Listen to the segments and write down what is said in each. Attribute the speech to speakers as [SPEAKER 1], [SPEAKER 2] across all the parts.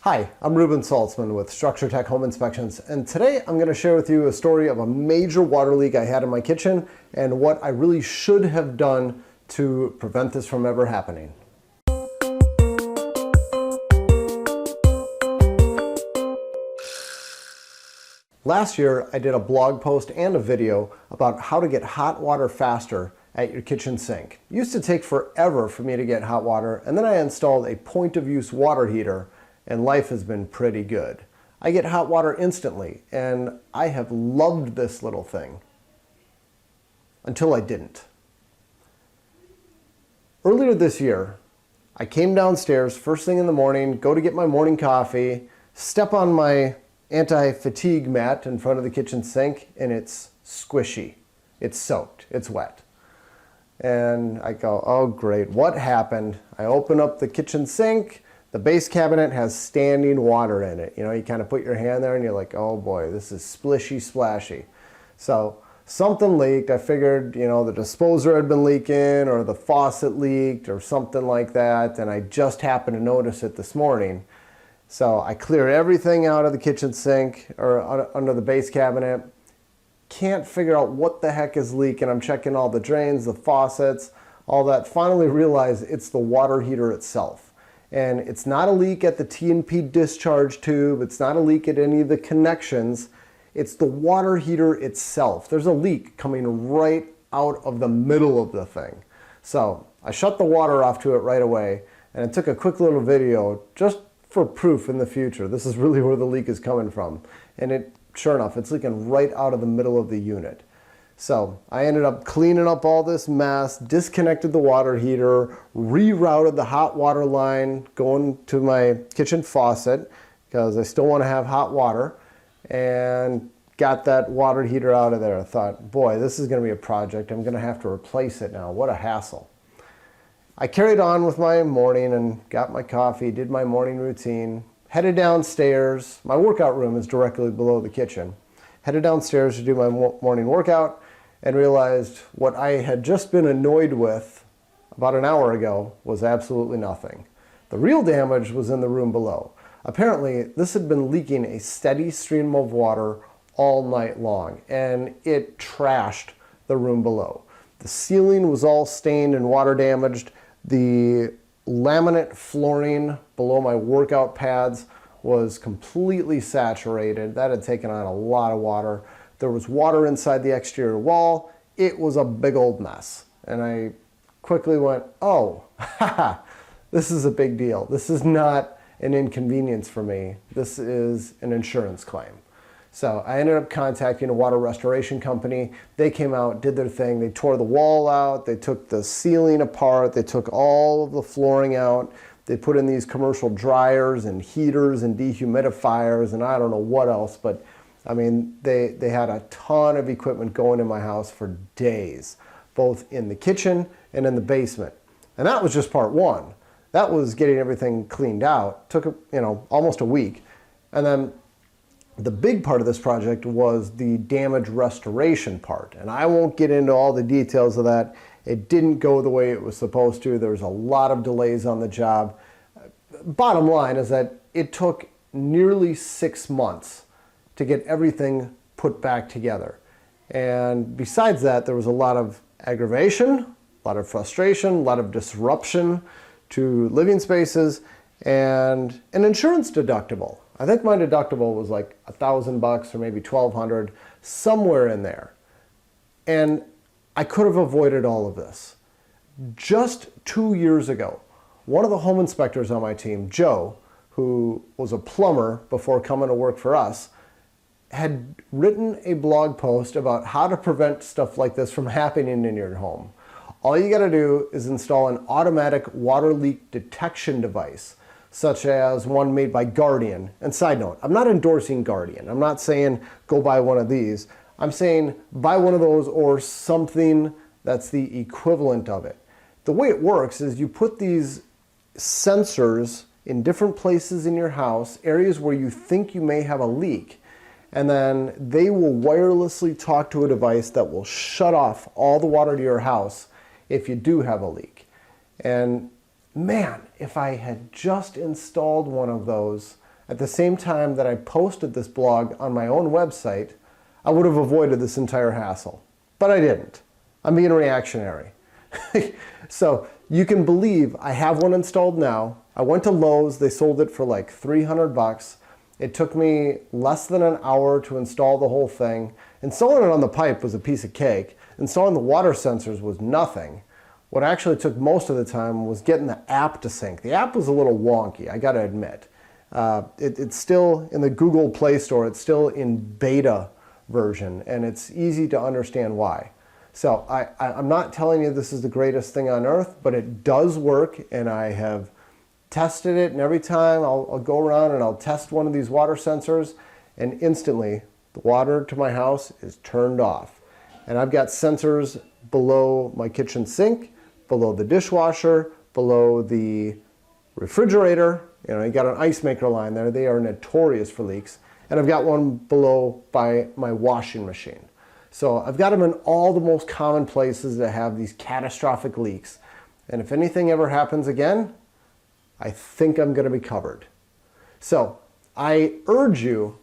[SPEAKER 1] Hi, I'm Ruben Saltzman with Structure Tech Home Inspections, and today I'm going to share with you a story of a major water leak I had in my kitchen and what I really should have done to prevent this from ever happening. Last year, I did a blog post and a video about how to get hot water faster at your kitchen sink. It used to take forever for me to get hot water, and then I installed a point-of-use water heater, and life has been pretty good. I get hot water instantly, and I have loved this little thing. Until I didn't. Earlier this year, I came downstairs first thing in the morning, go to get my morning coffee, step on my anti-fatigue mat in front of the kitchen sink, and it's squishy. It's soaked. It's wet. And I go, oh great, what happened? I open up the kitchen sink. The base cabinet has standing water in it. You know, you kind of put your hand there and you're like, oh boy, this is splishy splashy. So something leaked. I figured, you know, the disposer had been leaking or the faucet leaked or something like that. And I just happened to notice it this morning. So I clear everything out of the kitchen sink or under the base cabinet. Can't figure out what the heck is leaking. I'm checking all the drains, the faucets, all that. Finally realize it's the water heater itself. And it's not a leak at the T&P discharge tube. It's not a leak at any of the connections. It's the water heater itself. There's a leak coming right out of the middle of the thing. So I shut the water off to it right away, and I took a quick little video just for proof in the future. This is really where the leak is coming from. And sure enough, it's leaking right out of the middle of the unit. So I ended up cleaning up all this mess, disconnected the water heater, rerouted the hot water line going to my kitchen faucet because I still want to have hot water, and got that water heater out of there. I thought, boy, this is going to be a project. I'm going to have to replace it now. What a hassle. I carried on with my morning and got my coffee, did my morning routine, headed downstairs. My workout room is directly below the kitchen. Headed downstairs to do my morning workout and realized what I had just been annoyed with about an hour ago was absolutely nothing. The real damage was in the room below. Apparently, this had been leaking a steady stream of water all night long, and it trashed the room below. The ceiling was all stained and water damaged. The laminate flooring below my workout pads was completely saturated. That had taken on a lot of water. There was water inside the exterior wall. It was a big old mess. And I quickly went, oh, haha, this is a big deal. This is not an inconvenience for me. This is an insurance claim. So I ended up contacting a water restoration company. They came out, did their thing. They tore the wall out. They took the ceiling apart. They took all of the flooring out. They put in these commercial dryers and heaters and dehumidifiers and I don't know what else, but I mean, they had a ton of equipment going in my house for days, both in the kitchen and in the basement. And that was just part one. That was getting everything cleaned out. Took, you know, almost a week. And then the big part of this project was the damage restoration part. And I won't get into all the details of that. It didn't go the way it was supposed to. There was a lot of delays on the job. Bottom line is that it took nearly 6 months to get everything put back together. And besides that, there was a lot of aggravation, a lot of frustration, a lot of disruption to living spaces, and an insurance deductible. I think my deductible was like $1,000 or maybe $1,200, somewhere in there. And I could have avoided all of this. Just 2 years ago, one of the home inspectors on my team, Joe, who was a plumber before coming to work for us, had written a blog post about how to prevent stuff like this from happening in your home. All you gotta do is install an automatic water leak detection device, such as one made by Guardian. And side note, I'm not endorsing Guardian. I'm not saying go buy one of these. I'm saying buy one of those or something that's the equivalent of it. The way it works is you put these sensors in different places in your house, areas where you think you may have a leak, and then they will wirelessly talk to a device that will shut off all the water to your house if you do have a leak. And man, if I had just installed one of those at the same time that I posted this blog on my own website, I would have avoided this entire hassle. But I didn't. I'm being reactionary. So you can believe I have one installed now. I went to Lowe's, they sold it for like 300 bucks. It took me less than an hour to install the whole thing. Installing it on the pipe was a piece of cake. Installing the water sensors was nothing. What actually took most of the time was getting the app to sync. The app was a little wonky, I gotta admit. It's still in the Google Play Store, it's still in beta version, and it's easy to understand why. So I'm not telling you this is the greatest thing on earth, but it does work, and I have tested it, and every time I'll go around and I'll test one of these water sensors, and instantly the water to my house is turned off. And I've got sensors below my kitchen sink, below the dishwasher, below the refrigerator. You know, you got an ice maker line there. They are notorious for leaks. And I've got one below by my washing machine. So I've got them in all the most common places that have these catastrophic leaks. And if anything ever happens again, I think I'm going to be covered. So I urge you,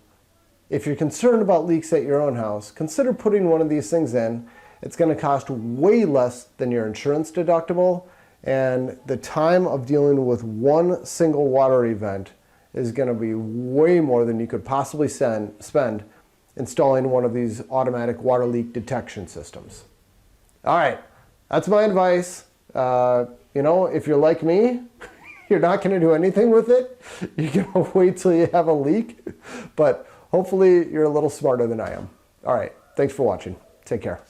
[SPEAKER 1] if you're concerned about leaks at your own house, consider putting one of these things in. It's going to cost way less than your insurance deductible, and the time of dealing with one single water event is going to be way more than you could possibly spend installing one of these automatic water leak detection systems. All right, that's my advice. You know, if you're like me, you're not going to do anything with it. You're going to wait till you have a leak, but hopefully you're a little smarter than I am. All right, thanks for watching. Take care.